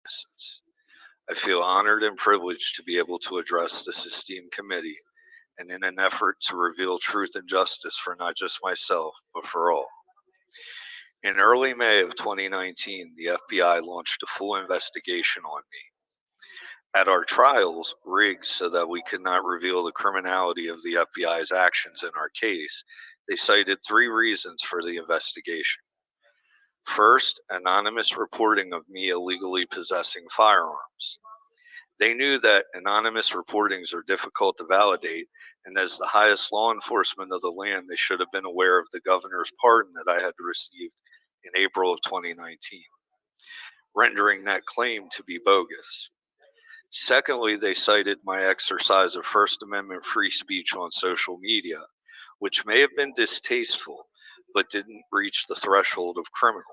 innocence. I feel honored and privileged to be able to address this esteemed committee and in an effort to reveal truth and justice for not just myself, but for all. In early May of 2019, the FBI launched a full investigation on me. At our trials, rigged so that we could not reveal the criminality of the FBI's actions in our case, they cited three reasons for the investigation. First, anonymous reporting of me illegally possessing firearms. They knew that anonymous reportings are difficult to validate, and as the highest law enforcement of the land, they should have been aware of the governor's pardon that I had received in April of 2019, rendering that claim to be bogus. Secondly, they cited my exercise of First Amendment free speech on social media, which may have been distasteful, but didn't reach the threshold of criminal.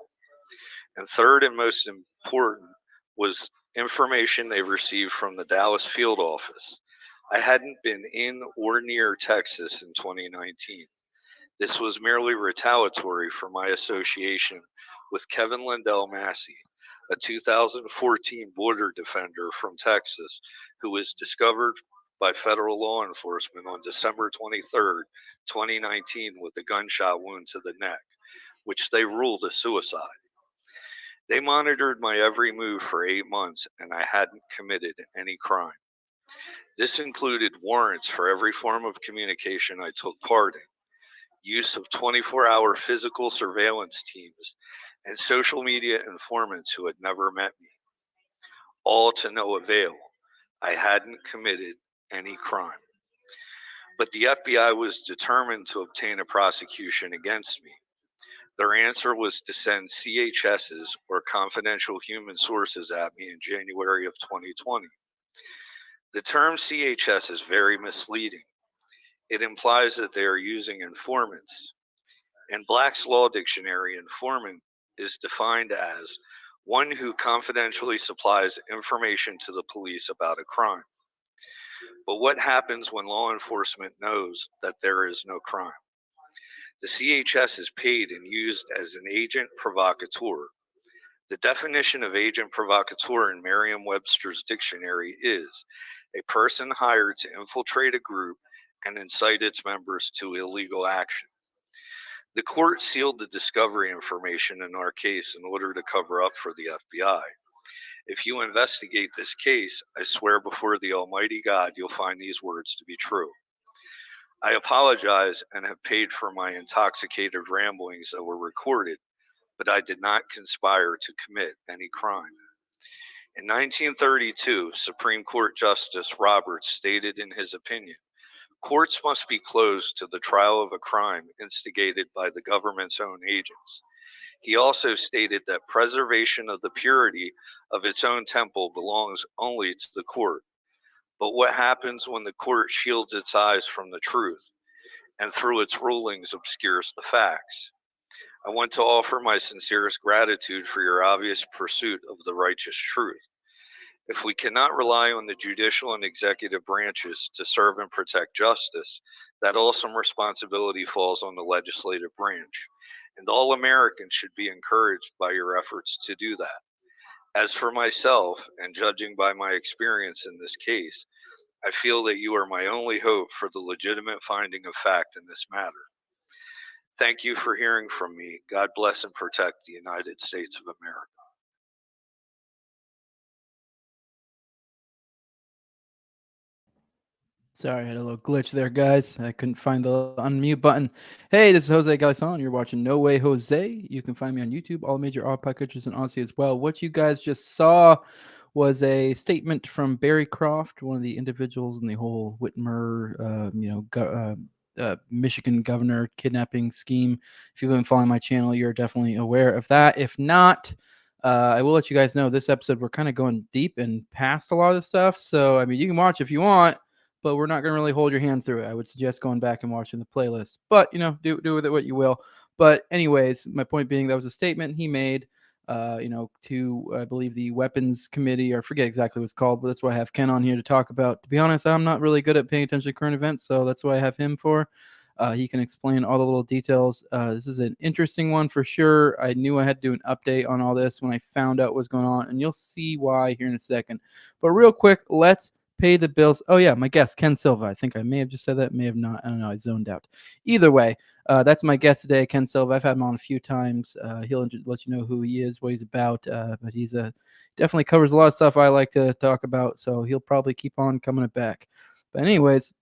And third and most important was information they received from the Dallas field office. I hadn't been in or near Texas in 2019. This was merely retaliatory for my association with Kevin Lindell Massey, a 2014 border defender from Texas who was discovered by federal law enforcement on December 23rd, 2019, with a gunshot wound to the neck, which they ruled a suicide. They monitored my every move for 8 months, and I hadn't committed any crime. This included warrants for every form of communication I took part in, use of 24-hour physical surveillance teams, and social media informants who had never met me. All to no avail. I hadn't committed any crime. But the FBI was determined to obtain a prosecution against me. Their answer was to send CHSs, or confidential human sources, at me in January of 2020. The term CHS is very misleading. It implies that they are using informants. In Black's Law Dictionary, informant is defined as one who confidentially supplies information to the police about a crime. But what happens when law enforcement knows that there is no crime? The CHS is paid and used as an agent provocateur. The definition of agent provocateur in Merriam-Webster's dictionary is a person hired to infiltrate a group and incite its members to illegal action. The court sealed the discovery information in our case in order to cover up for the FBI. If you investigate this case, I swear before the Almighty God you'll find these words to be true. I apologize and have paid for my intoxicated ramblings that were recorded, but I did not conspire to commit any crime. In 1932, Supreme Court Justice Roberts stated in his opinion, courts must be closed to the trial of a crime instigated by the government's own agents. He also stated that preservation of the purity of its own temple belongs only to the court. But what happens when the court shields its eyes from the truth and through its rulings obscures the facts? I want to offer my sincerest gratitude for your obvious pursuit of the righteous truth. If we cannot rely on the judicial and executive branches to serve and protect justice, that awesome responsibility falls on the legislative branch, and all Americans should be encouraged by your efforts to do that. As for myself, and judging by my experience in this case, I feel that you are my only hope for the legitimate finding of fact in this matter. Thank you for hearing from me. God bless and protect the United States of America. Sorry, I had a little glitch there, guys. I couldn't find the unmute button. Hey, this is Jose Galison. You're watching No Way Jose. You can find me on YouTube, all major all podcatchers, and Aussie as well. What you guys just saw was a statement from Barry Croft, one of the individuals in the whole Whitmer, Michigan governor kidnapping scheme. If you've been following my channel, you're definitely aware of that. If not, I will let you guys know this episode we're kind of going deep and past a lot of the stuff. So, I mean, you can watch if you want, but we're not going to really hold your hand through it. I would suggest going back and watching the playlist. But, do with it what you will. But anyways, my point being, that was a statement he made, to, I believe, the Weapons Committee, or I forget exactly what it's called, but that's why I have Ken on here to talk about. To be honest, I'm not really good at paying attention to current events, so that's what I have him for. He can explain all the little details. This is an interesting one for sure. I knew I had to do an update on all this when I found out what's going on, and you'll see why here in a second. But real quick, let's pay the bills. Oh yeah, my guest, Ken Silva. I think I may have just said that, may have not. I don't know. I zoned out. Either way, that's my guest today, Ken Silva. I've had him on a few times. He'll let you know who he is, what he's about. But he's definitely covers a lot of stuff I like to talk about. So he'll probably keep on coming back. But anyways,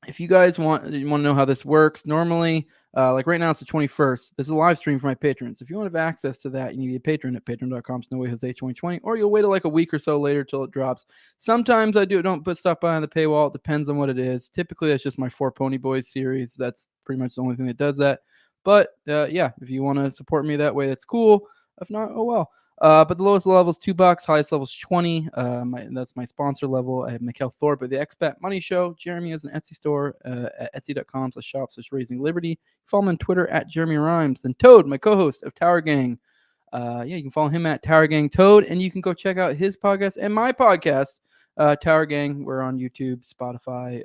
if you guys want to know how this works, normally, like right now, it's the 21st. This is a live stream for my patrons. If you want to have access to that, you need to be a patron at patreon.com/NoWayJose2020, or you'll wait like a week or so later till it drops. Sometimes I don't put stuff behind the paywall. It depends on what it is. Typically, it's just my 4 Pony Boys series. That's pretty much the only thing that does that. But yeah, if you want to support me that way, that's cool. If not, oh well. But the lowest level is $2, highest level is 20. That's my sponsor level. I have Mikhail Thorpe at the Expat Money Show. Jeremy has an Etsy store at etsy.com/shop/raising liberty. Follow him on Twitter at Jeremy Rhymes. Then Toad, my co-host of Tower Gang. Yeah, you can follow him at Tower Gang Toad, and you can go check out his podcast and my podcast, Tower Gang. We're on YouTube, Spotify,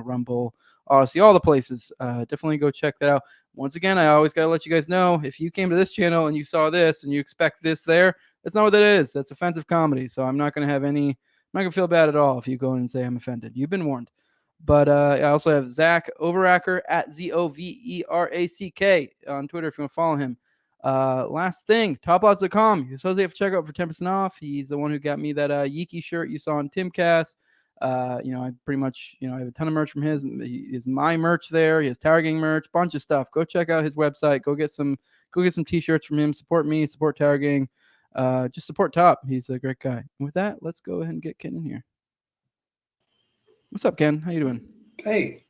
Rumble, Odyssey, all the places. Definitely go check that out. Once again, I always got to let you guys know, if you came to this channel and you saw this and you expect this there, that's not what that is. That's offensive comedy. So I'm not going to I'm not going to feel bad at all if you go in and say I'm offended. You've been warned. But I also have Zach Overacker at ZOVERACK on Twitter if you want to follow him. Last thing, TopLobsta.com. You're supposed to have to check out for 10% off. He's the one who got me that Yiki shirt you saw on Timcast. I pretty much, I have a ton of merch from his. Is my merch there. He has Tower Gang merch, bunch of stuff. Go check out his website. Go get some t-shirts from him. Support me, support Tower Gang. Just support Top. He's a great guy. And with that, let's go ahead and get Ken in here. What's up, Ken? How you doing? Hey.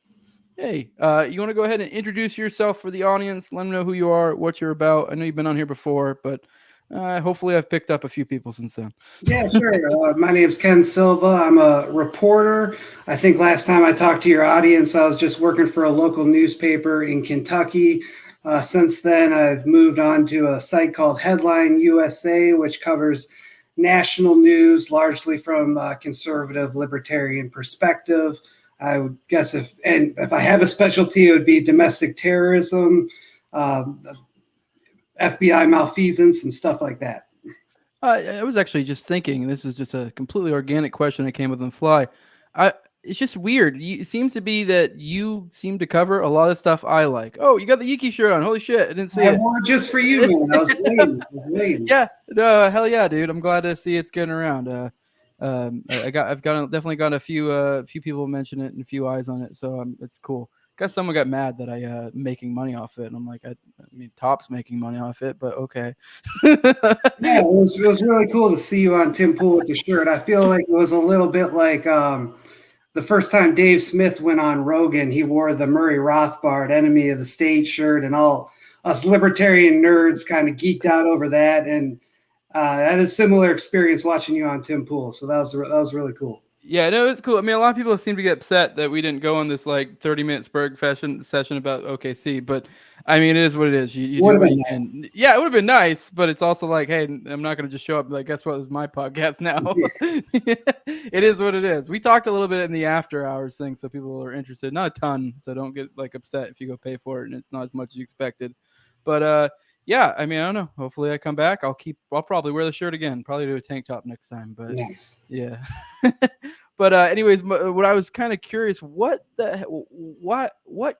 Hey, you want to go ahead and introduce yourself for the audience? Let them know who you are, what you're about. I know you've been on here before, but hopefully I've picked up a few people since then. Yeah, sure. My name's Ken Silva. I'm a reporter. I think last time I talked to your audience, I was just working for a local newspaper in Kentucky. Since then, I've moved on to a site called Headline USA, which covers national news, largely from a conservative libertarian perspective. I would guess if I have a specialty, it would be domestic terrorism, FBI malfeasance, and stuff like that. I was actually just thinking, this is just a completely organic question that came with on the fly. It's just weird. It seems to be that you seem to cover a lot of stuff I like. Oh, you got the Yiki shirt on. Holy shit. I didn't see it. I wore it just for you, man. I was waiting. Yeah. No, hell yeah, dude. I'm glad to see it's getting around. I've definitely got a few people mention it and a few eyes on it. So it's cool. Guess someone got mad that I making money off it, and I'm like, I mean, Top's making money off it, but okay. Yeah, it was really cool to see you on Tim Pool with the shirt. I feel like it was a little bit like the first time Dave Smith went on Rogan. He wore the Murray Rothbard Enemy of the State shirt, and all us libertarian nerds kind of geeked out over that. And I had a similar experience watching you on Tim Pool, so that was really cool. Yeah, no, it's cool. I mean, a lot of people seem to get upset that we didn't go on this like 30-minute Spurg session about OKC, but I mean, it is what it is. You do what you can. Yeah, it would have been nice, but it's also like, hey, I'm not going to just show up and like, guess what? This is my podcast now. It is what it is. We talked a little bit in the after hours thing, so people are interested. Not a ton, so don't get like upset if you go pay for it and it's not as much as you expected. But yeah, I mean, I don't know. Hopefully I come back. I'll probably wear the shirt again. Probably do a tank top next time. But nice. Yeah. But anyways, what I was kind of curious, what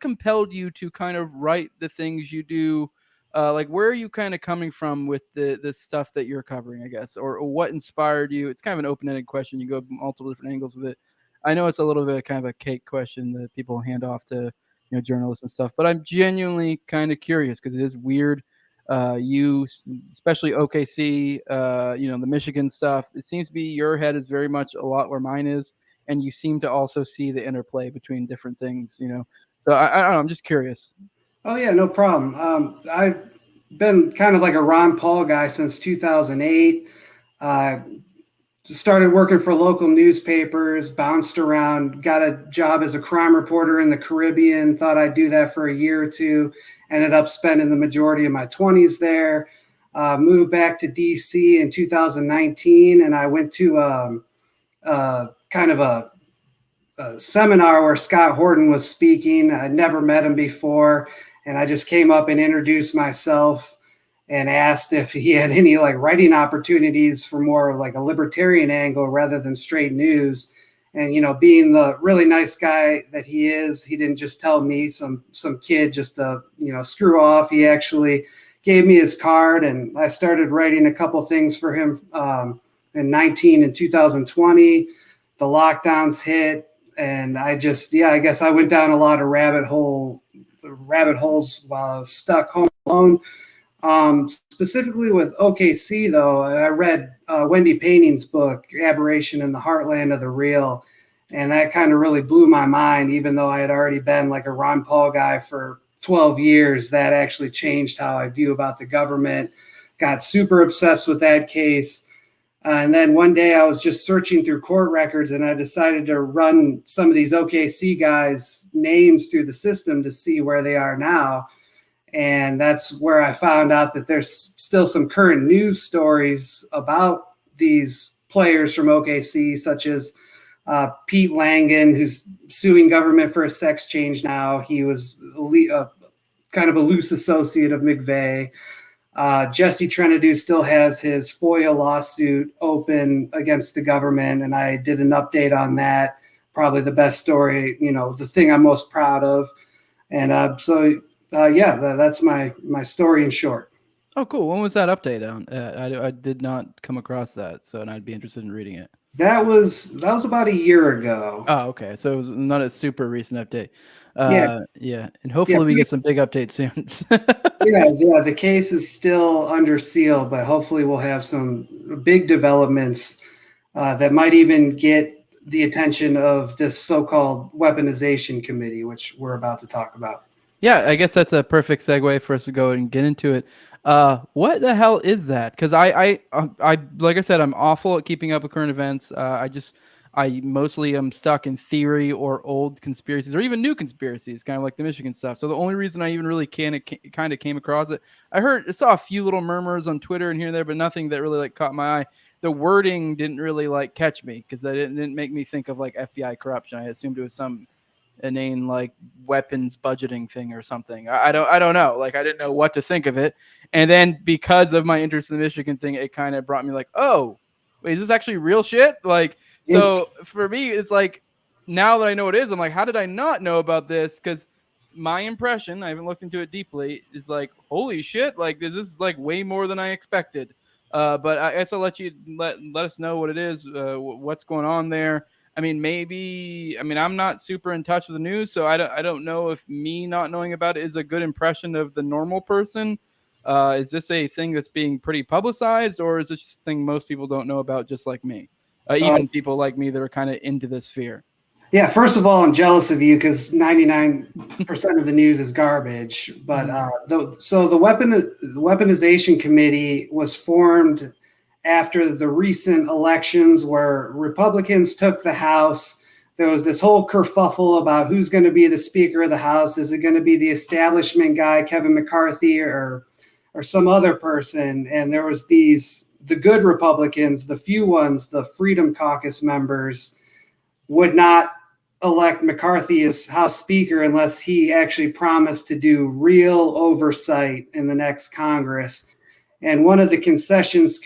compelled you to kind of write the things you do? Like, where are you kind of coming from with the stuff that you're covering, I guess, or what inspired you? It's kind of an open-ended question. You go multiple different angles with it. I know it's a little bit kind of a cake question that people hand off to journalists and stuff, but I'm genuinely kind of curious because it is weird. You, especially OKC, the Michigan stuff, it seems to be your head is very much a lot where mine is, and you seem to also see the interplay between different things, So I don't know, I'm just curious. Oh yeah, no problem. I've been kind of like a Ron Paul guy since 2008. Started working for local newspapers, bounced around, got a job as a crime reporter in the Caribbean, thought I'd do that for a year or two, ended up spending the majority of my 20s there, moved back to DC in 2019, and I went to kind of a seminar where Scott Horton was speaking. I'd never met him before, and I just came up and introduced myself and asked if he had any like writing opportunities for more like a libertarian angle rather than straight news. And, you know, being the really nice guy that he is, he didn't just tell me, some kid, just to, you know, screw off. He actually gave me his card, and I started writing a couple things for him in 2020. The lockdowns hit, and I guess I went down a lot of rabbit holes while I was stuck home alone. Specifically with OKC, though, I read Wendy Painting's book, Aberration in the Heartland of the Real, and that kind of really blew my mind. Even though I had already been like a Ron Paul guy for 12 years, that actually changed how I view about the government. Got super obsessed with that case. And then one day I was just searching through court records, and I decided to run some of these OKC guys' names through the system to see where they are now. And that's where I found out that there's still some current news stories about these players from OKC, such as Pete Langen, who's suing government for a sex change now. He was kind of a loose associate of McVeigh. Jesse Trenadu still has his FOIA lawsuit open against the government, and I did an update on that. Probably the best story, you know, the thing I'm most proud of. And that's my story in short. Oh, cool. When was that update on? I did not come across that, and I'd be interested in reading it. That was about a year ago. Oh, okay. So it was not a super recent update. Yeah. And hopefully we get some big updates soon. Yeah. The case is still under seal, but hopefully we'll have some big developments that might even get the attention of this so-called weaponization committee, which we're about to talk about. Yeah, I guess that's a perfect segue for us to go and get into it. What the hell is that? Because I like I said, I'm awful at keeping up with current events. I mostly am stuck in theory or old conspiracies or even new conspiracies, kind of like the Michigan stuff. So the only reason I even really kind of came across it, I saw a few little murmurs on Twitter and here and there, but nothing that really like caught my eye. The wording didn't really like catch me because it didn't make me think of like FBI corruption. I assumed it was some inane like weapons budgeting thing or something. I don't know. Like I didn't know what to think of it. And then because of my interest in the Michigan thing, it kind of brought me like, oh, wait, is this actually real shit? Like, so for me, it's like now that I know what it is, I'm like, how did I not know about this? Because my impression, I haven't looked into it deeply, is like, holy shit, like this is like way more than I expected. But I guess I'll let you let us know what it is, what's going on there. I mean, I'm not super in touch with the news, so I don't know if me not knowing about it is a good impression of the normal person. Is this a thing that's being pretty publicized, or is this just a thing most people don't know about, just like me? Even people like me that are kind of into this sphere. Yeah, first of all, I'm jealous of you because 99% of the news is garbage. But the weaponization committee was formed after the recent elections where Republicans took the House. There was this whole kerfuffle about who's going to be the Speaker of the House. Is it going to be the establishment guy, Kevin McCarthy, or some other person? And there was the good Republicans, the few ones, the Freedom Caucus members, would not elect McCarthy as House Speaker unless he actually promised to do real oversight in the next Congress. And one of the concessions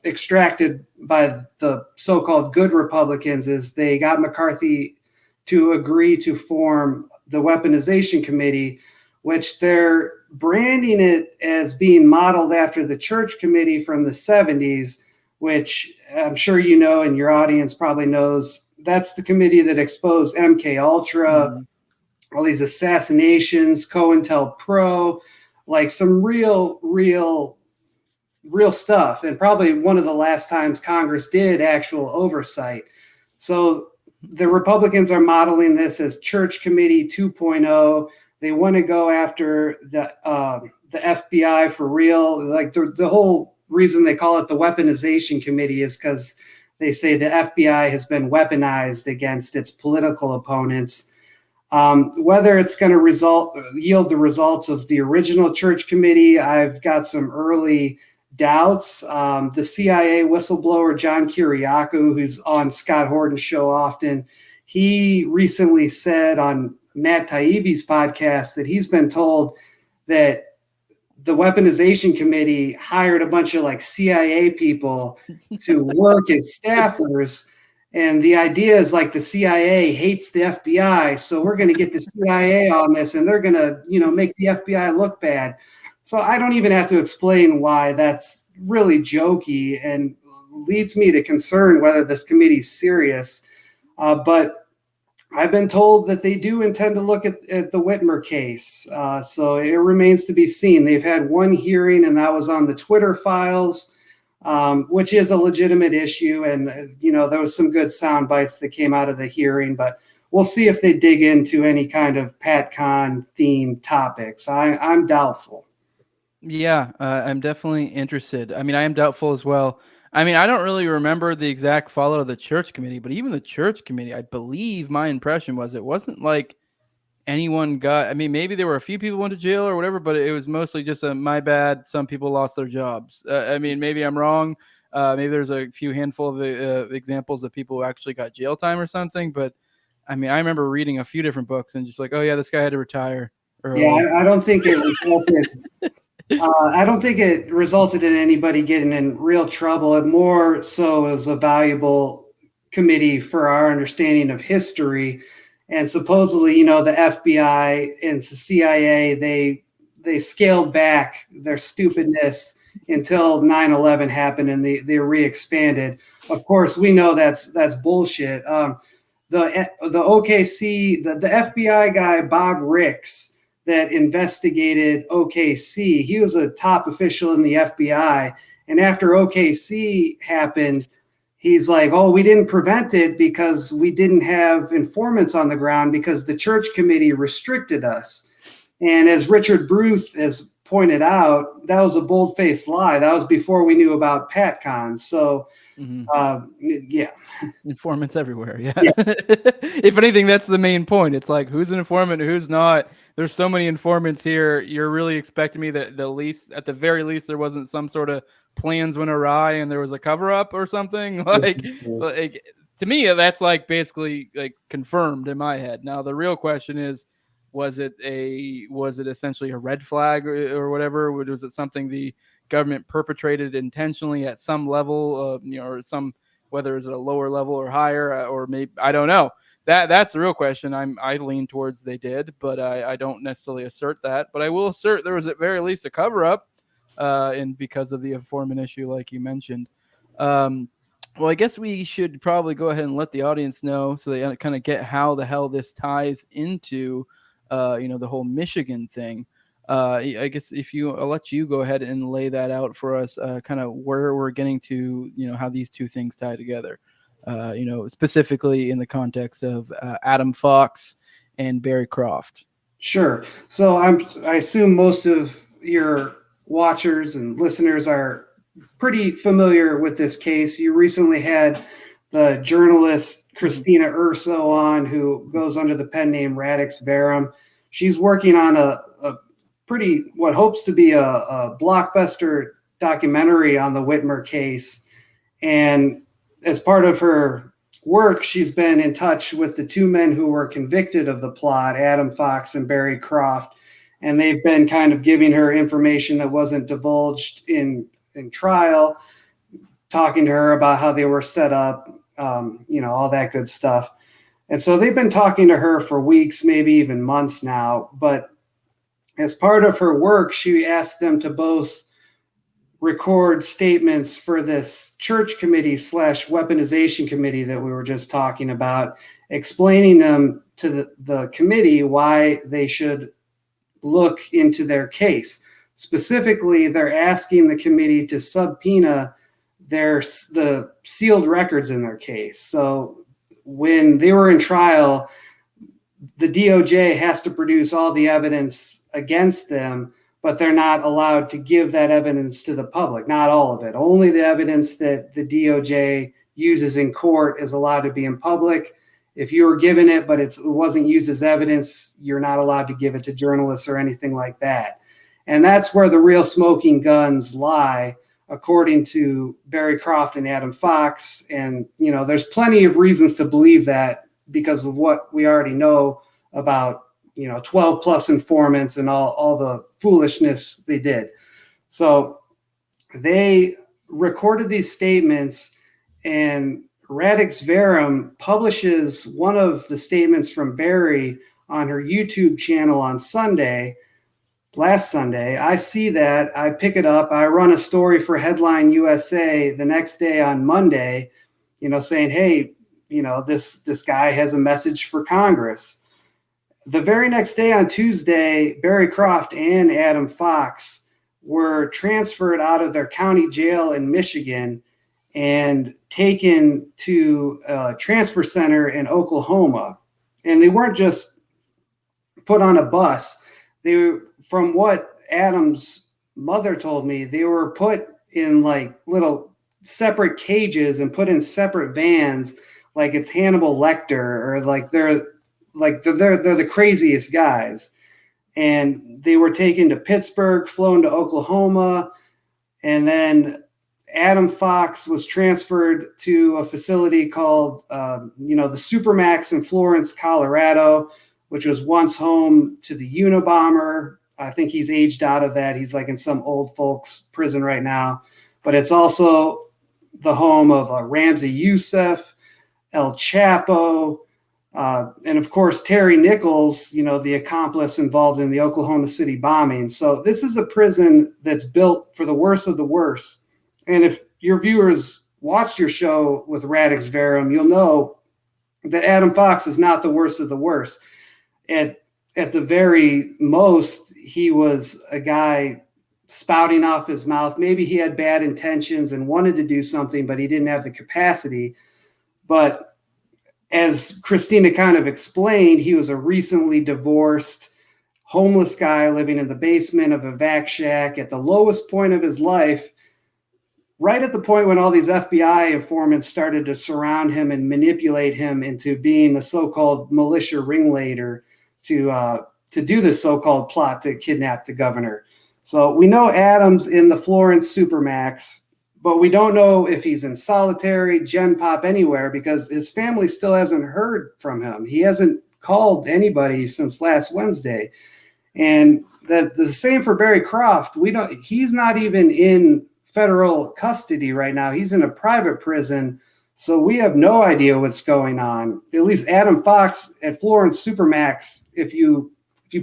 extracted by the so-called good Republicans is they got McCarthy to agree to form the weaponization committee, which they're branding it as being modeled after the church committee from the 70s, which I'm sure you know, and your audience probably knows. That's the committee that exposed MK Ultra, all these assassinations, COINTELPRO, like some real stuff, and probably one of the last times Congress did actual oversight. So the Republicans are modeling this as Church Committee 2.0. They want to go after the FBI for real. Like the whole reason they call it the weaponization committee is because they say the FBI has been weaponized against its political opponents. Whether it's going to yield the results of the original Church Committee, I've got some early doubts. The CIA whistleblower John Kiriakou, who's on Scott Horton's show often, he recently said on Matt Taibbi's podcast that he's been told that the weaponization committee hired a bunch of like CIA people to work as staffers. And the idea is like the CIA hates the FBI. So we're going to get the CIA on this and they're going to, make the FBI look bad. So I don't even have to explain why that's really jokey and leads me to concern whether this committee is serious. But I've been told that they do intend to look at the Whitmer case. So it remains to be seen. They've had one hearing, and that was on the Twitter files, which is a legitimate issue. And, there was some good sound bites that came out of the hearing. But we'll see if they dig into any kind of PatCon themed topics. I'm doubtful. Yeah, I'm definitely interested. I mean, I am doubtful as well. I mean, I don't really remember the exact fallout of the church committee, but even the church committee, I believe my impression was it wasn't like anyone got, I mean, maybe there were a few people went to jail or whatever, but it was mostly just my bad. Some people lost their jobs. I mean, maybe I'm wrong. Maybe there's a few handful of examples of people who actually got jail time or something. But I mean, I remember reading a few different books and just like, oh yeah, this guy had to retire early. Yeah, I don't think it resulted. I don't think it resulted in anybody getting in real trouble. It more so was a valuable committee for our understanding of history. And supposedly, the FBI and the CIA, they scaled back their stupidness until 9/11 happened, and they re-expanded. Of course, we know that's bullshit. The OKC, the FBI guy Bob Ricks, that investigated OKC. He was a top official in the FBI. And after OKC happened, he's like, oh, we didn't prevent it because we didn't have informants on the ground because the church committee restricted us. And as Richard Bruth has pointed out, that was a bold-faced lie. That was before we knew about PatCon. So, yeah. Informants everywhere. Yeah. If anything, that's the main point. It's like, who's an informant, who's not? There's so many informants here. You're really expecting me that at the very least, there wasn't some sort of plans went awry and there was a cover up or something. Like to me, that's like basically like confirmed in my head. Now, the real question is, was it essentially a red flag or whatever? Was it something the government perpetrated intentionally at some level, or whether it's at a lower level or higher, or maybe, I don't know. That's the real question. I lean towards they did, but I don't necessarily assert that. But I will assert there was at very least a cover up, and because of the informant issue, like you mentioned. Well, I guess we should probably go ahead and let the audience know so they kind of get how the hell this ties into, the whole Michigan thing. I guess I'll let you go ahead and lay that out for us, kind of where we're getting to, how these two things tie together, specifically in the context of Adam Fox and Barry Croft. Sure. So I assume most of your watchers and listeners are pretty familiar with this case. You recently had the journalist Christina Urso on, who goes under the pen name Radix Verum. She's working on a what hopes to be a blockbuster documentary on the Whitmer case. And as part of her work, she's been in touch with the two men who were convicted of the plot, Adam Fox and Barry Croft. And they've been kind of giving her information that wasn't divulged in trial, talking to her about how they were set up, all that good stuff. And so they've been talking to her for weeks, maybe even months now. But as part of her work, she asked them to both record statements for this church committee / weaponization committee that we were just talking about, explaining them to the committee why they should look into their case. Specifically, they're asking the committee to subpoena the sealed records in their case. So when they were in trial, the DOJ has to produce all the evidence against them, but they're not allowed to give that evidence to the public. Not all of it. Only the evidence that the DOJ uses in court is allowed to be in public. If you were given it, but it wasn't used as evidence, you're not allowed to give it to journalists or anything like that. And that's where the real smoking guns lie, according to Barry Croft and Adam Fox. And, there's plenty of reasons to believe that because of what we already know about, 12 plus informants and all the foolishness they did. So they recorded these statements, and Radix Verum publishes one of the statements from Barry on her YouTube channel on last Sunday. I see that, I pick it up, I run a story for Headline USA the next day on Monday, saying, hey, this guy has a message for Congress. The very next day on Tuesday, Barry Croft and Adam Fox were transferred out of their county jail in Michigan and taken to a transfer center in Oklahoma. And they weren't just put on a bus. From what Adam's mother told me, they were put in like little separate cages and put in separate vans, like it's Hannibal Lecter, or like they're the craziest guys. And they were taken to Pittsburgh, flown to Oklahoma, and then Adam Fox was transferred to a facility called, the Supermax in Florence, Colorado, which was once home to the Unabomber. I think he's aged out of that. He's like in some old folks prison right now. But it's also the home of Ramsey Youssef, El Chapo, and of course, Terry Nichols, the accomplice involved in the Oklahoma City bombing. So this is a prison that's built for the worst of the worst. And if your viewers watched your show with Radix Verum, you'll know that Adam Fox is not the worst of the worst. At the very most, he was a guy spouting off his mouth. Maybe he had bad intentions and wanted to do something, but he didn't have the capacity. But as Christina kind of explained, he was a recently divorced, homeless guy living in the basement of a vac shack at the lowest point of his life, right at the point when all these FBI informants started to surround him and manipulate him into being a so-called militia ringleader to do this so-called plot to kidnap the governor. So we know Adam's in the Florence Supermax, but we don't know if he's in solitary, Gen Pop, anywhere, because his family still hasn't heard from him. He hasn't called anybody since last Wednesday. And the same for Barry Croft. He's not even in federal custody right now. He's in a private prison. So we have no idea what's going on. At least Adam Fox at Florence Supermax, if you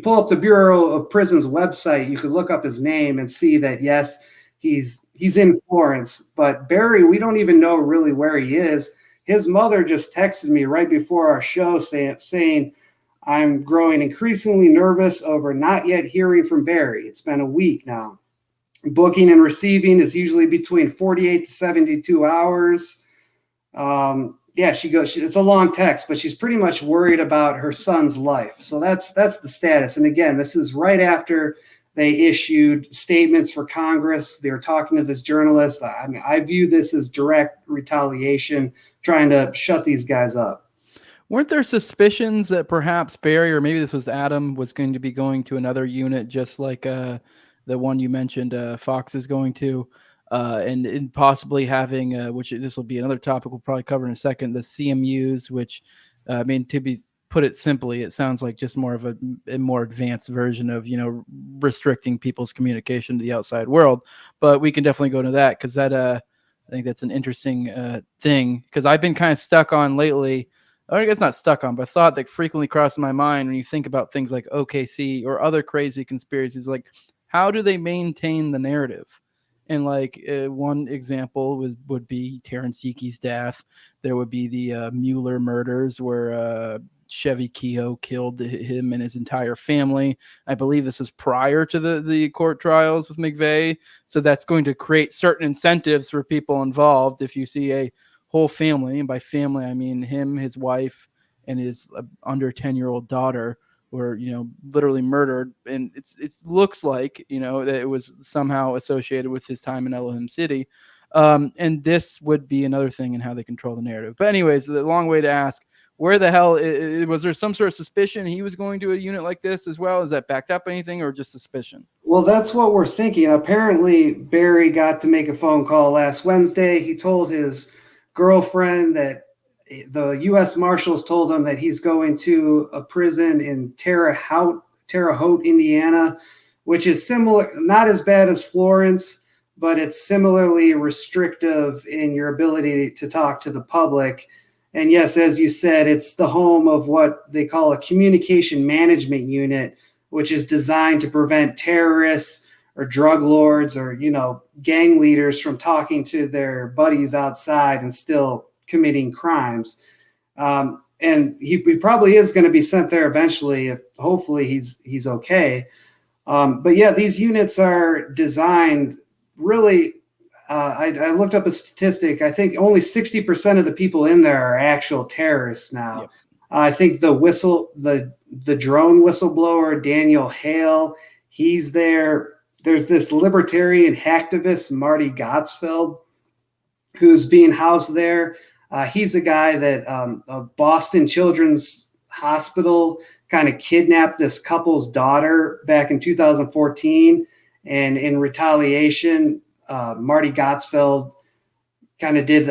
pull up the Bureau of Prisons website, you could look up his name and see that, yes, he's in Florence. But Barry, we don't even know really where he is. His mother just texted me right before our show saying, I'm growing increasingly nervous over not yet hearing from Barry. It's been a week now. Booking and receiving is usually between 48 to 72 hours. She goes, it's a long text, but she's pretty much worried about her son's life. So that's the status. And again, this is right after they issued statements for Congress. They were talking to this journalist. I mean, I view this as direct retaliation, trying to shut these guys up. Weren't there suspicions that perhaps Barry, or maybe this was Adam, was going to be going to another unit, just like the one you mentioned Fox is going to? And possibly having, which this will be another topic we'll probably cover in a second, the CMUs, which, to be put it simply, it sounds like just more of a more advanced version of, restricting people's communication to the outside world. But we can definitely go into that, because that, I think that's an interesting thing, because I've been kind of stuck on lately. I guess not stuck on, but thought that frequently crosses my mind when you think about things like OKC or other crazy conspiracies, like how do they maintain the narrative? And like one example would be Terrence Yeeke's death. There would be the Mueller murders, where Chevy Keogh killed him and his entire family. I believe this was prior to the court trials with McVeigh. So that's going to create certain incentives for people involved. If you see a whole family, and by family I mean him, his wife, and his under 10-year-old daughter, were literally murdered, and it looks like that it was somehow associated with his time in Elohim City, and this would be another thing in how they control the narrative. But anyways, the long way to ask, where the hell was there some sort of suspicion he was going to a unit like this as well? Is that backed up anything, or just suspicion? Well, that's what we're thinking. Apparently Barry got to make a phone call last Wednesday. He told his girlfriend that the U.S. Marshals told him that he's going to a prison in Terre Haute, Indiana, which is similar, not as bad as Florence, but it's similarly restrictive in your ability to talk to the public. And yes, as you said, it's the home of what they call a communication management unit, which is designed to prevent terrorists or drug lords or, gang leaders from talking to their buddies outside and still committing crimes. And he probably is going to be sent there eventually, if hopefully he's okay. But yeah, these units are designed really. I looked up a statistic. I think only 60% of the people in there are actual terrorists now. Yep. I think the drone whistleblower, Daniel Hale, he's there. There's this libertarian hacktivist, Marty Gottsfeld, who's being housed there. He's a guy that Boston Children's Hospital kind of kidnapped this couple's daughter back in 2014. And in retaliation, Marty Gottsfeld kind of did,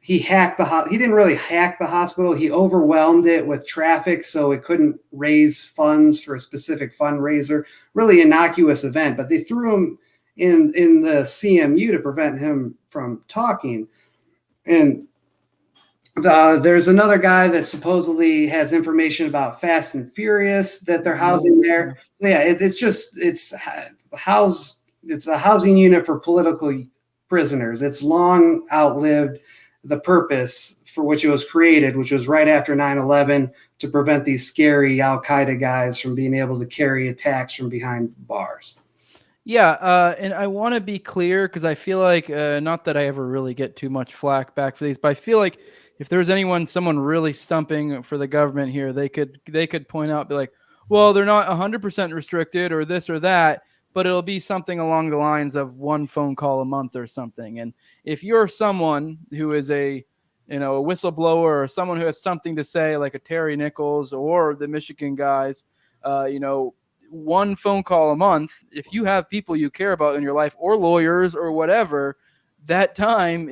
he didn't really hack the hospital. He overwhelmed it with traffic so it couldn't raise funds for a specific fundraiser. Really innocuous event, but they threw him in the CMU to prevent him from talking. And there's another guy that supposedly has information about Fast and Furious that they're housing there. Yeah, it's a housing unit for political prisoners. It's long outlived the purpose for which it was created, which was right after 9/11 to prevent these scary Al-Qaeda guys from being able to carry attacks from behind bars. Yeah, and I want to be clear because I feel like, not that I ever really get too much flack back for these, but I feel like if there's someone really stumping for the government here, they could point out, be like, well, they're not 100% restricted or this or that, but it'll be something along the lines of one phone call a month or something. And if you're someone who is a whistleblower or someone who has something to say, like a Terry Nichols or the Michigan guys, one phone call a month, if you have people you care about in your life or lawyers or whatever, that time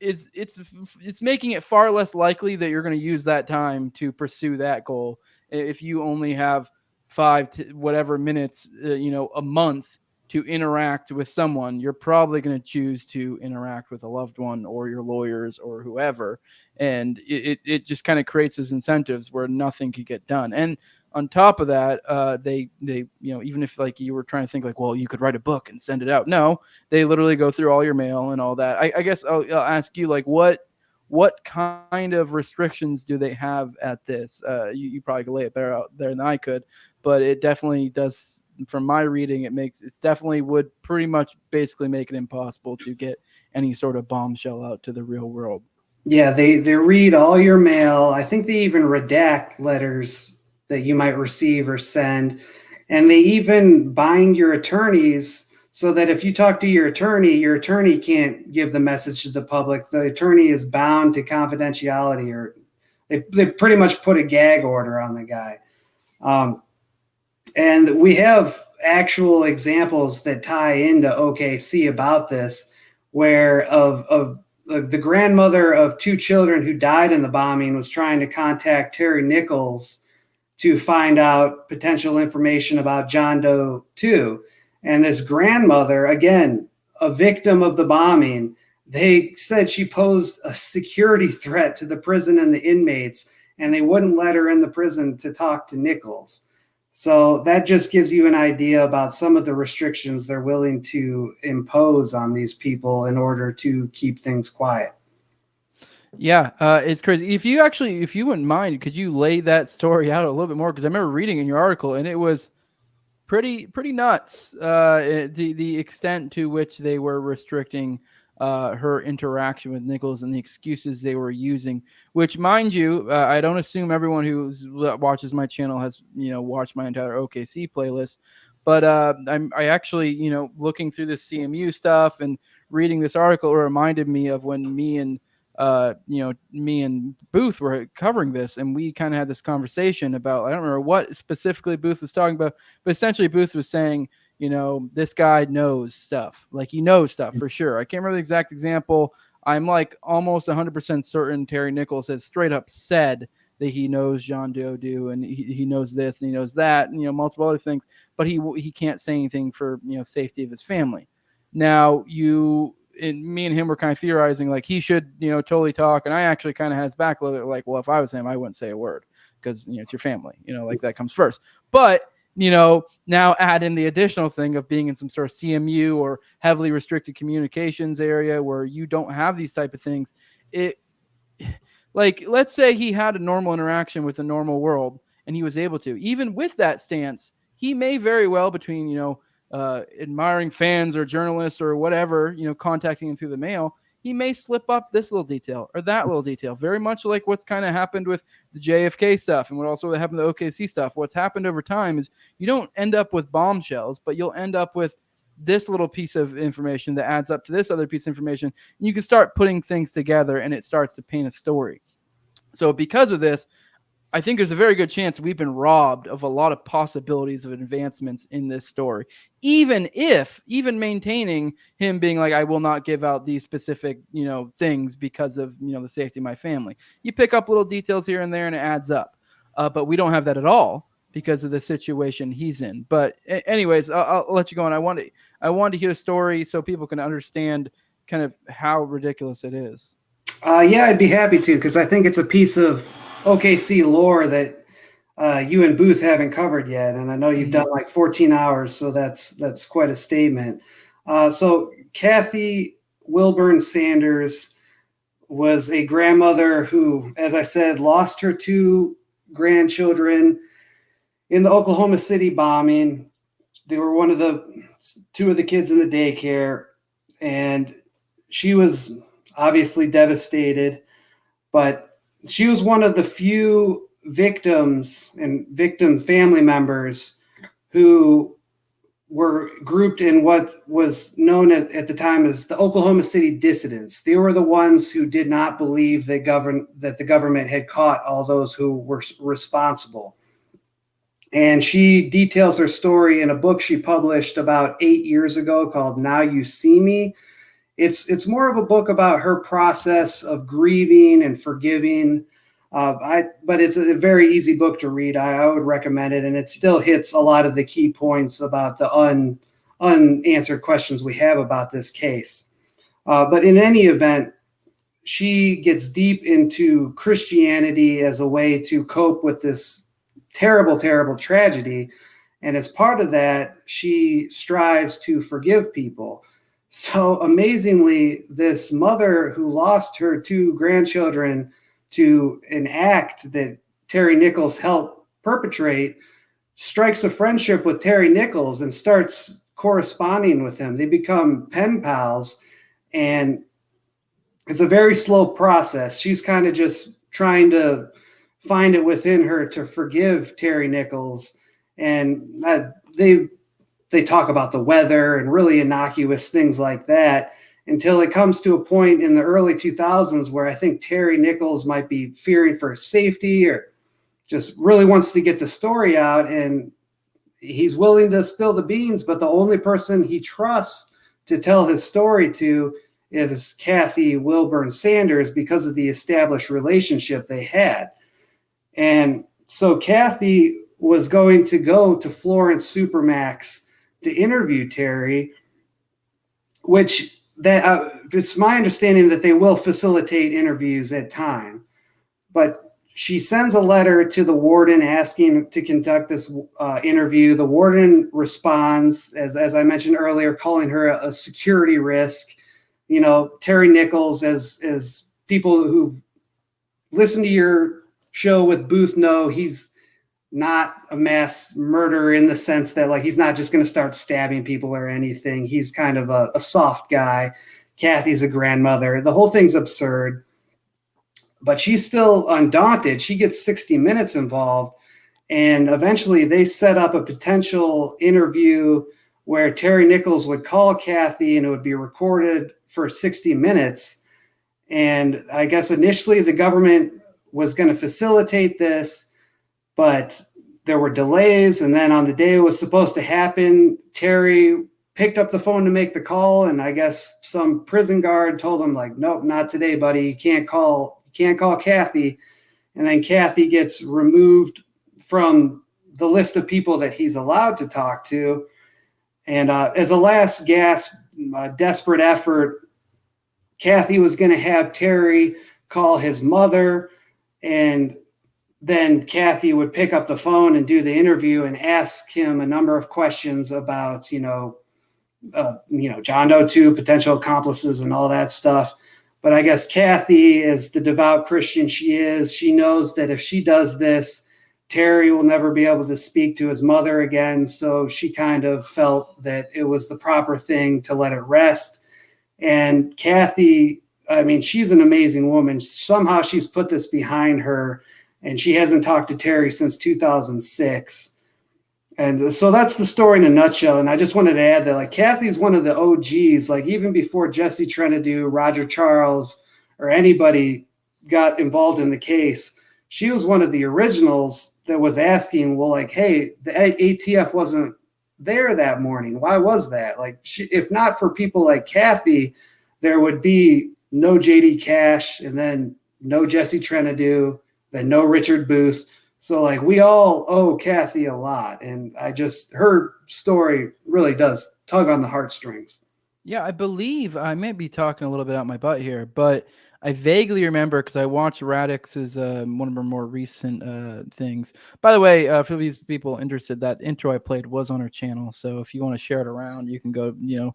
it's making it far less likely that you're going to use that time to pursue that goal. If you only have 5 to whatever minutes, a month to interact with someone, you're probably going to choose to interact with a loved one or your lawyers or whoever. And it just kind of creates those incentives where nothing could get done. And on top of that, they even if like you were trying to think like, well, you could write a book and send it out. No, they literally go through all your mail and all that. I guess I'll ask you, like, what kind of restrictions do they have at this? You probably could lay it better out there than I could, but it definitely does. From my reading, it's definitely would pretty much basically make it impossible to get any sort of bombshell out to the real world. Yeah, they read all your mail. I think they even redact letters that you might receive or send. And they even bind your attorneys so that if you talk to your attorney can't give the message to the public. The attorney is bound to confidentiality, or they pretty much put a gag order on the guy. And we have actual examples that tie into OKC about this, where of the grandmother of 2 children who died in the bombing was trying to contact Terry Nichols to find out potential information about John Doe 2. And this grandmother, again, a victim of the bombing, they said she posed a security threat to the prison and the inmates, and they wouldn't let her in the prison to talk to Nichols. So that just gives you an idea about some of the restrictions they're willing to impose on these people in order to keep things quiet. Yeah, it's crazy. If you wouldn't mind, could you lay that story out a little bit more? Because I remember reading in your article, and it was pretty nuts. The extent to which they were restricting her interaction with Nichols and the excuses they were using. Which, mind you, I don't assume everyone who watches my channel has watched my entire OKC playlist. But I actually looking through this CMU stuff and reading this article, it reminded me of when me and Booth were covering this, and we kind of had this conversation about, I don't remember what specifically Booth was talking about, but essentially Booth was saying, this guy knows stuff. Like, he knows stuff for sure. I can't remember the exact example. I'm like almost 100% certain Terry Nichols has straight up said that he knows John Doe and he knows this and he knows that and, multiple other things, but he can't say anything for, safety of his family. Now me and him were kind of theorizing like he should, totally talk. And I actually kind of had his back a little bit like, well, if I was him, I wouldn't say a word because, it's your family, like that comes first. But, now add in the additional thing of being in some sort of CMU or heavily restricted communications area where you don't have these type of things. Like, let's say he had a normal interaction with the normal world and he was able to, even with that stance, he may very well between, admiring fans or journalists or whatever, contacting him through the mail, he may slip up this little detail or that little detail, very much like what's kind of happened with the JFK stuff and what also happened to the OKC stuff. What's happened over time is you don't end up with bombshells, but you'll end up with this little piece of information that adds up to this other piece of information. And you can start putting things together and it starts to paint a story. So because of this, I think there's a very good chance we've been robbed of a lot of possibilities of advancements in this story, even maintaining him being like, I will not give out these specific, things because of, the safety of my family. You pick up little details here and there and it adds up. But we don't have that at all because of the situation he's in. But anyways, I'll let you go on. I want to hear the story so people can understand kind of how ridiculous it is. Yeah, I'd be happy to, because I think it's a piece of OKC lore that you and Booth haven't covered yet, and I know you've done like 14 hours, so that's quite a statement. So Kathy Wilburn Sanders was a grandmother who, as I said, lost her 2 grandchildren in the Oklahoma City bombing. They were one of the 2 of the kids in the daycare, and she was obviously devastated, but she was one of the few victims and victim family members who were grouped in what was known at the time as the Oklahoma City dissidents. They were the ones who did not believe that the government had caught all those who were responsible. And she details her story in a book she published about 8 years ago called Now You See Me. It's more of a book about her process of grieving and forgiving. But it's a very easy book to read. I would recommend it, and it still hits a lot of the key points about the unanswered questions we have about this case. But in any event, she gets deep into Christianity as a way to cope with this terrible, terrible tragedy. And as part of that, she strives to forgive people. So amazingly, this mother who lost her 2 grandchildren to an act that Terry Nichols helped perpetrate strikes a friendship with Terry Nichols and starts corresponding with him. They become pen pals, and it's a very slow process. She's kind of just trying to find it within her to forgive Terry Nichols, and they talk about the weather and really innocuous things like that until it comes to a point in the early 2000s where I think Terry Nichols might be fearing for his safety or just really wants to get the story out, and he's willing to spill the beans, but the only person he trusts to tell his story to is Kathy Wilburn Sanders because of the established relationship they had. And so Kathy was going to go to Florence Supermax to interview Terry, which it's my understanding that they will facilitate interviews at time. But she sends a letter to the warden asking to conduct this interview. The warden responds, as I mentioned earlier, calling her a security risk. Terry Nichols, as people who've listened to your show with Booth know, he's not a mass murderer in the sense that like he's not just going to start stabbing people or anything. He's kind of a soft guy. Kathy's a grandmother. The whole thing's absurd, but she's still undaunted. She gets 60 Minutes involved, and eventually they set up a potential interview where Terry Nichols would call Kathy and it would be recorded for 60 minutes. And I guess initially the government was going to facilitate this, but there were delays. And then on the day it was supposed to happen, Terry picked up the phone to make the call, and I guess some prison guard told him, like, nope, not today, buddy. You can't call Kathy. And then Kathy gets removed from the list of people that he's allowed to talk to. And as a last gasp, desperate effort, Kathy was going to have Terry call his mother, and then Kathy would pick up the phone and do the interview and ask him a number of questions about, John Doe 2, potential accomplices and all that stuff. But I guess Kathy, is the devout Christian she is, she knows that if she does this, Terry will never be able to speak to his mother again. So she kind of felt that it was the proper thing to let it rest. And Kathy, I mean, she's an amazing woman. Somehow she's put this behind her, and she hasn't talked to Terry since 2006. And so that's the story in a nutshell. And I just wanted to add that, like, Kathy's one of the OGs, like even before Jesse Trenadu, Roger Charles, or anybody got involved in the case, she was one of the originals that was asking, well, like, hey, the ATF wasn't there that morning. Why was that? Like, if not for people like Kathy, there would be no JD Cash, and then no Jesse Trenadu, then no Richard Booth. So, like, we all owe Kathy a lot. And her story really does tug on the heartstrings. Yeah, I believe I may be talking a little bit out my butt here, but I vaguely remember, because I watched Radix's one of her more recent things. By the way, for these people interested, that intro I played was on her channel. So if you want to share it around, you can go, you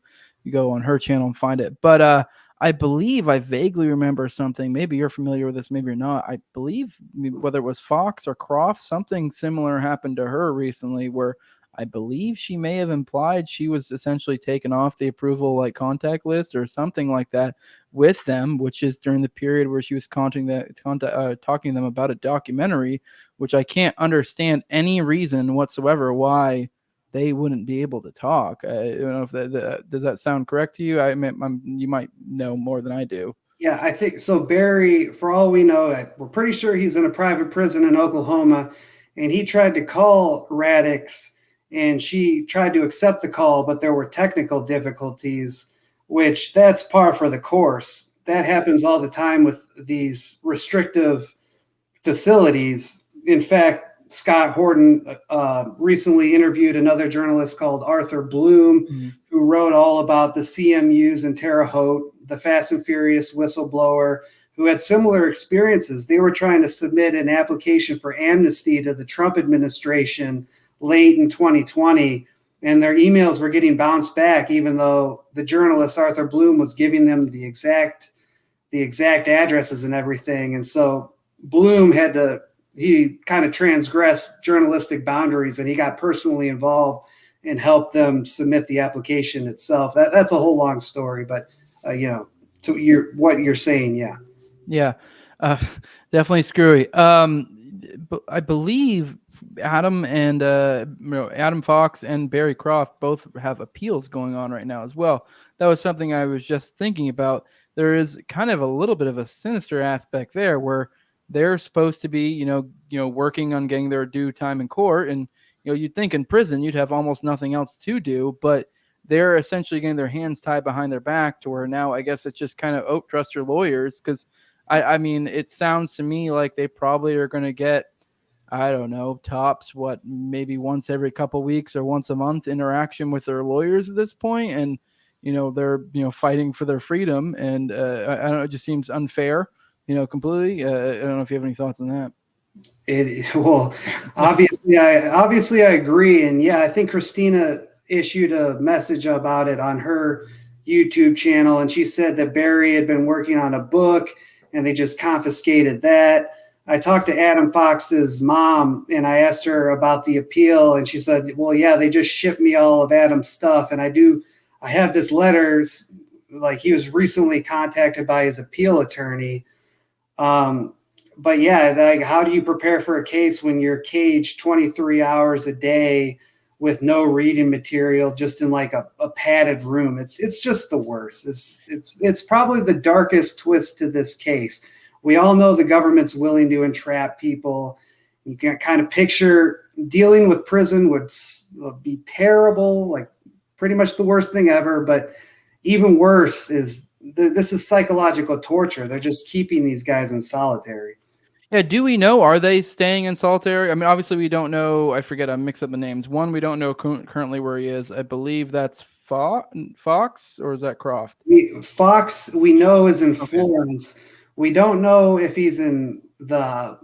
go on her channel and find it. But I believe I vaguely remember something. Maybe you're familiar with this, maybe you're not. I believe whether it was Fox or Croft, something similar happened to her recently, where I believe she may have implied she was essentially taken off the approval contact list or something like that with them, which is during the period where she was talking to them about a documentary, which I can't understand any reason whatsoever why they wouldn't be able to talk. I don't know if does that sound correct to you? You might know more than I do. Yeah, I think so. Barry, for all we know, we're pretty sure he's in a private prison in Oklahoma, and he tried to call Radix, and she tried to accept the call, but there were technical difficulties, which that's par for the course. That happens all the time with these restrictive facilities. In fact, Scott Horton recently interviewed another journalist called Arthur Bloom, who wrote all about the CMUs in Terre Haute, the Fast and Furious whistleblower, who had similar experiences. They were trying to submit an application for amnesty to the Trump administration late in 2020, and their emails were getting bounced back, even though the journalist Arthur Bloom was giving them the exact addresses and everything. And so Bloom he kind of transgressed journalistic boundaries, and he got personally involved and helped them submit the application itself. That's a whole long story, but to what you're saying, yeah, definitely screwy. But I believe Adam and Adam Fox and Barry Croft both have appeals going on right now as well. That was something I was just thinking about. There is kind of a little bit of a sinister aspect there, where they're supposed to be, working on getting their due time in court, and you'd think in prison you'd have almost nothing else to do, but they're essentially getting their hands tied behind their back, to where now I guess it's just kind of trust your lawyers, because I mean, it sounds to me like they probably are going to get, I don't know, tops maybe once every couple weeks or once a month interaction with their lawyers at this point, and they're fighting for their freedom, and I don't know, it just seems unfair, completely. I don't know if you have any thoughts on that. Well, obviously I agree, and yeah, I think Christina issued a message about it on her YouTube channel, and she said that Barry had been working on a book, and they just confiscated that. I talked to Adam Fox's mom, and I asked her about the appeal, and she said, well, yeah, they just shipped me all of Adam's stuff, and I have this letter, like he was recently contacted by his appeal attorney. But yeah, like, how do you prepare for a case when you're caged 23 hours a day with no reading material, just in like a padded room? It's just the worst. It's probably the darkest twist to this case. We all know the government's willing to entrap people. You can kind of picture dealing with prison would be terrible, like pretty much the worst thing ever. But even worse is this is psychological torture. They're just keeping these guys in solitary. Yeah, do we know, are they staying in solitary? I mean, obviously we don't know. I forget, I mix up the names. One, we don't know currently where he is. I believe that's Fox, or is that Croft? Fox, we know, is in Okay. Florence. We don't know if he's in the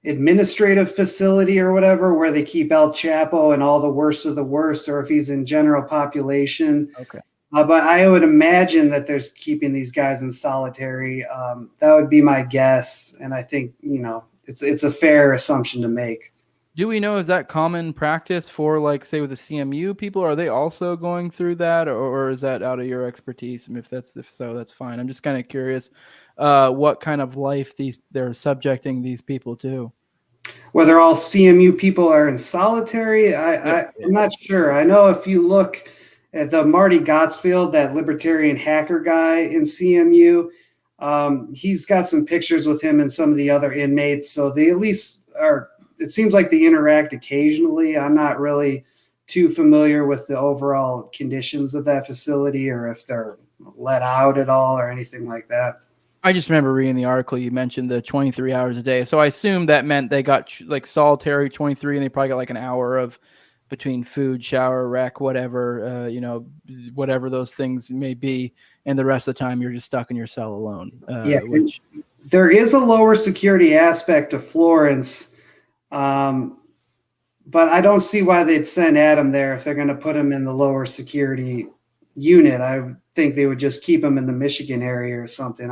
administrative facility or whatever, where they keep El Chapo and all the worst of the worst, or if he's in general population. Okay. But I would imagine that there's keeping these guys in solitary. That would be my guess, and I think it's a fair assumption to make. Do we know, is that common practice for, like, say with the CMU people? Are they also going through that, or is that out of your expertise? And if so, that's fine. I'm just kind of curious what kind of life they're subjecting these people to. Whether all CMU people are in solitary, I'm not sure. I know if you look at the Marty Gottsfield, that libertarian hacker guy in CMU, he's got some pictures with him and some of the other inmates. So they at least are, it seems like they interact occasionally. I'm not really too familiar with the overall conditions of that facility, or if they're let out at all or anything like that. I just remember reading the article. You mentioned the 23 hours a day. So I assume that meant they got like solitary 23, and they probably got like an hour of between food, shower, rec, whatever, whatever those things may be. And the rest of the time you're just stuck in your cell alone. Which there is a lower security aspect to Florence. But I don't see why they'd send Adam there if they're going to put him in the lower security unit. I would think they would just keep him in the Michigan area or something.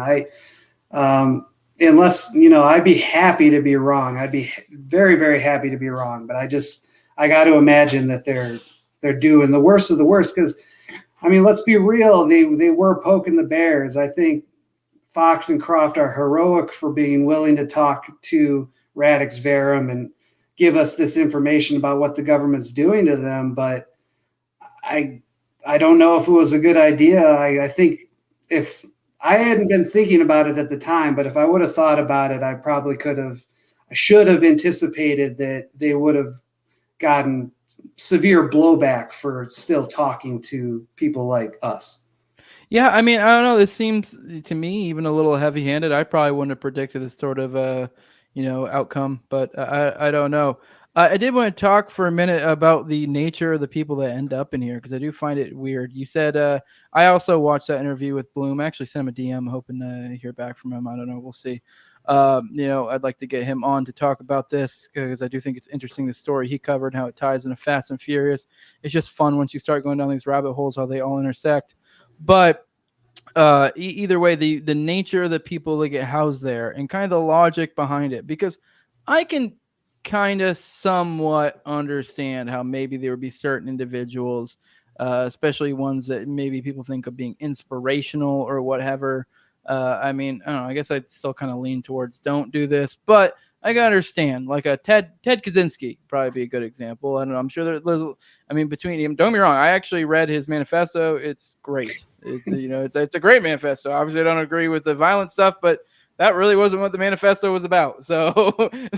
Unless, I'd be happy to be wrong. I'd be very, very happy to be wrong. But I got to imagine that they're doing the worst of the worst. Because, I mean, let's be real. They were poking the bears. I think Fox and Croft are heroic for being willing to talk to Radix Verum and give us this information about what the government's doing to them. But I don't know if it was a good idea. I think if I hadn't been thinking about it at the time, but if I would have thought about it, I should have anticipated that they would have gotten severe blowback for still talking to people like us. Yeah, I mean, I don't know. This seems to me even a little heavy-handed. I probably wouldn't have predicted this sort of outcome, but I don't know. I did want to talk for a minute about the nature of the people that end up in here, because I do find it weird. You said I also watched that interview with Bloom. I actually sent him a DM, hoping to hear back from him. I don't know. We'll see. I'd like to get him on to talk about this, because I do think it's interesting, the story he covered, how it ties into Fast and Furious. It's just fun once you start going down these rabbit holes, how they all intersect. But either way, the nature of the people that get housed there and kind of the logic behind it, because I can kind of somewhat understand how maybe there would be certain individuals, especially ones that maybe people think of being inspirational or whatever. I mean, I don't know, I guess I'd still kind of lean towards don't do this, but I can understand, like a Ted Kaczynski probably be a good example. I don't know. I'm sure there's, I mean, between him, don't get me wrong, I actually read his manifesto. It's great. It's it's a great manifesto. Obviously, I don't agree with the violent stuff, but that really wasn't what the manifesto was about. So,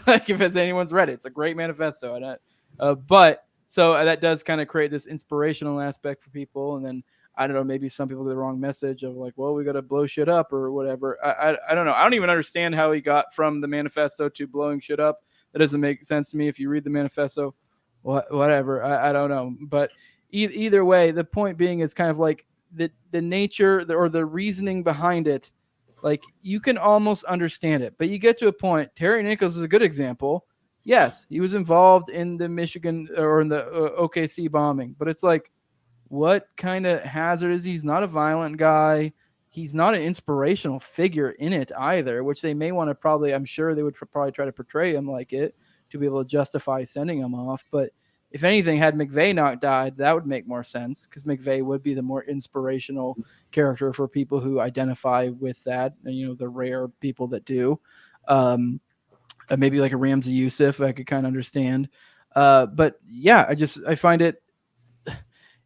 like, if anyone's read it, it's a great manifesto. But that does kind of create this inspirational aspect for people, and then I don't know, maybe some people get the wrong message of like, well, we got to blow shit up or whatever. I don't know. I don't even understand how he got from the manifesto to blowing shit up. That doesn't make sense to me. If you read the manifesto, whatever, I don't know. But either way, the point being is kind of like the nature or the reasoning behind it. Like, you can almost understand it, but you get to a point. Terry Nichols is a good example. Yes, he was involved in the Michigan or in the OKC bombing, but it's like, what kind of hazard is he? He's not a violent guy. He's not an inspirational figure in it either, which they may want to probably, I'm sure they would probably try to portray him like it to be able to justify sending him off. But if anything, had McVeigh not died, that would make more sense, because McVeigh would be the more inspirational character for people who identify with that, and, the rare people that do. Maybe like a Ramsey Youssef, I could kind of understand. But yeah, I find it,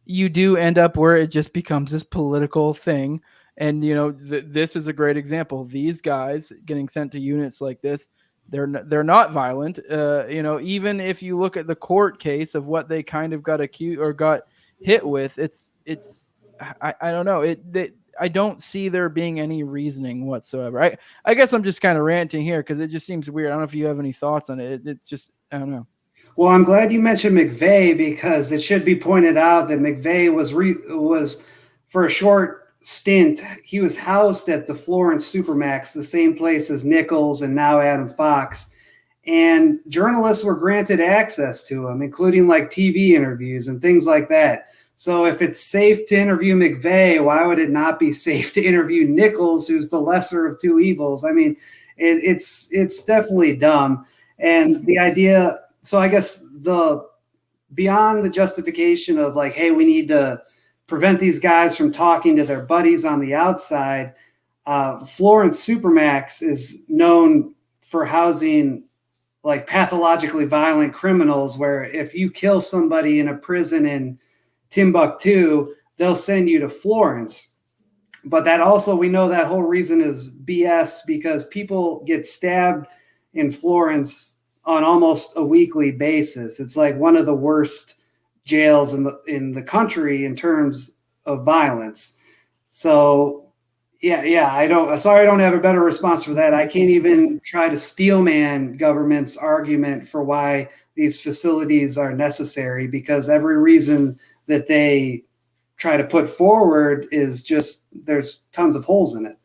you do end up where it just becomes this political thing. And, this is a great example. These guys getting sent to units like this, they're not violent. Even if you look at the court case of what they kind of got accused or got hit with. I don't know. I don't see there being any reasoning whatsoever. I guess I'm just kind of ranting here because it just seems weird. I don't know if you have any thoughts on it. It's just, I don't know. Well, I'm glad you mentioned McVeigh because it should be pointed out that McVeigh was for a short stint. He was housed at the Florence Supermax, the same place as Nichols and now Adam Fox, and journalists were granted access to him, including like TV interviews and things like that. So if it's safe to interview McVeigh, why would it not be safe to interview Nichols, who's the lesser of two evils? I mean, it's definitely dumb. And the idea, so I guess beyond the justification of like, hey, we need to prevent these guys from talking to their buddies on the outside, Florence Supermax is known for housing like pathologically violent criminals, where if you kill somebody in a prison in Timbuktu, they'll send you to Florence. But that also, we know that whole reason is BS because people get stabbed in Florence on almost a weekly basis. It's like one of the worst jails in the country in terms of violence. So yeah, I don't have a better response for that. I can't even try to steelman government's argument for why these facilities are necessary because every reason that they try to put forward is just there's tons of holes in it.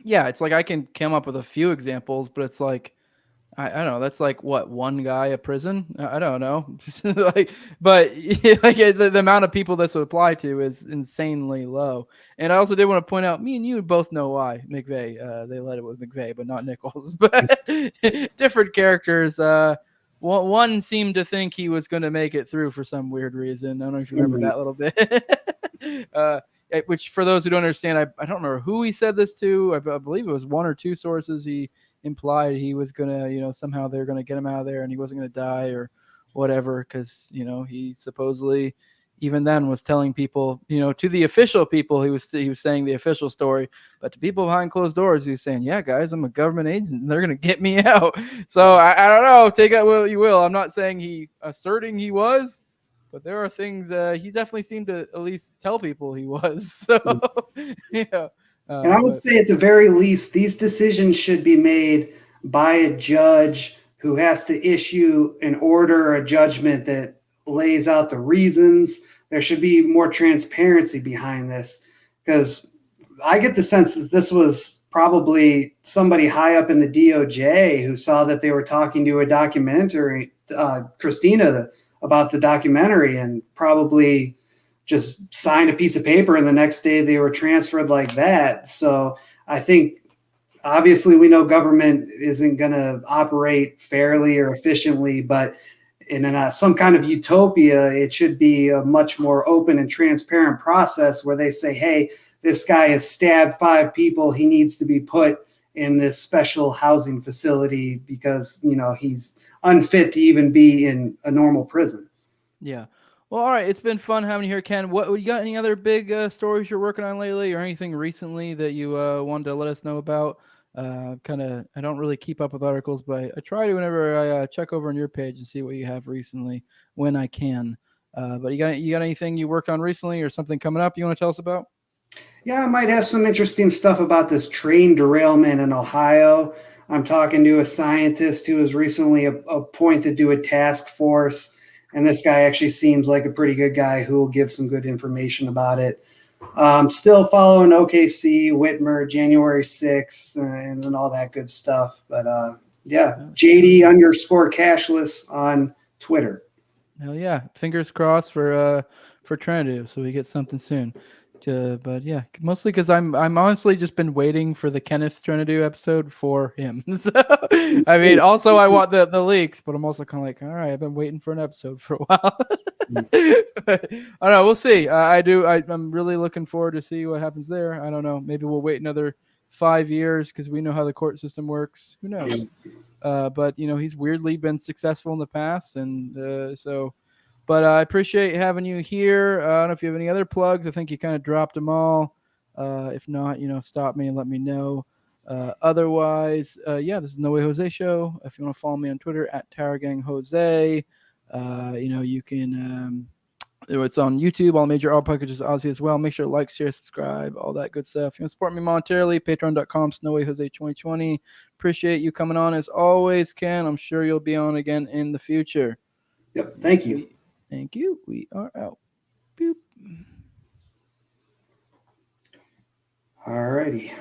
Yeah, it's like I can come up with a few examples, but it's like I don't know. That's like what, one guy a prison? I don't know. But like the amount of people this would apply to is insanely low. And I also did want to point out, me and you both know why McVeigh. They led it with McVeigh, but not Nichols. But different characters. One seemed to think he was going to make it through for some weird reason. I don't know if you remember that little bit. Which, for those who don't understand, I don't remember who he said this to. I believe it was one or two sources. He implied he was gonna, somehow they're gonna get him out of there and he wasn't gonna die or whatever, because he supposedly even then was telling people, to the official people, he was saying the official story, but to people behind closed doors, he was saying, "Yeah, guys, I'm a government agent, and they're gonna get me out." So I don't know. Take that what you will. I'm not saying he asserting he was, but there are things he definitely seemed to at least tell people he was. So yeah. And I would say at the very least, these decisions should be made by a judge who has to issue an order or a judgment that lays out the reasons. There should be more transparency behind this because I get the sense that this was probably somebody high up in the DOJ who saw that they were talking to a documentary, Christina, about the documentary and probably just signed a piece of paper and the next day they were transferred like that. So I think obviously we know government isn't going to operate fairly or efficiently, but in some kind of utopia, it should be a much more open and transparent process where they say, hey, this guy has stabbed 5 people. He needs to be put in this special housing facility because, he's unfit to even be in a normal prison. Yeah. Well, all right. It's been fun having you here, Ken. What you got? Any other big stories you're working on lately, or anything recently that you wanted to let us know about? I don't really keep up with articles, but I try to whenever I check over on your page and see what you have recently when I can. But you got anything you worked on recently, or something coming up you want to tell us about? Yeah, I might have some interesting stuff about this train derailment in Ohio. I'm talking to a scientist who was recently appointed to a task force. And this guy actually seems like a pretty good guy who will give some good information about it. Still following OKC, Whitmer, January 6th, and all that good stuff. But yeah, JD_cashless on Twitter. Hell yeah. Fingers crossed for Trinity, so we get something soon. But yeah, mostly because I'm honestly just been waiting for the Kenneth Trinity episode for him. So I mean, also I want the leaks, but I'm also kind of like, all right, I've been waiting for an episode for a while. I don't know. We'll see. I'm really looking forward to see what happens there. I don't know. Maybe we'll wait another 5 years because we know how the court system works. Who knows? But he's weirdly been successful in the past, and so. But I appreciate having you here. I don't know if you have any other plugs. I think you kind of dropped them all. If not, stop me and let me know. Otherwise, yeah, this is No Way Jose Show. If you want to follow me on Twitter at TowerGangJose, you can It's on YouTube, all major all packages, Aussie as well. Make sure to like, share, subscribe, all that good stuff. If you want to support me monetarily, patreon.com/SnowayJose2020. Appreciate you coming on as always, Ken. I'm sure you'll be on again in the future. Yep. Thank you. Thank you. We are out. Boop. All righty.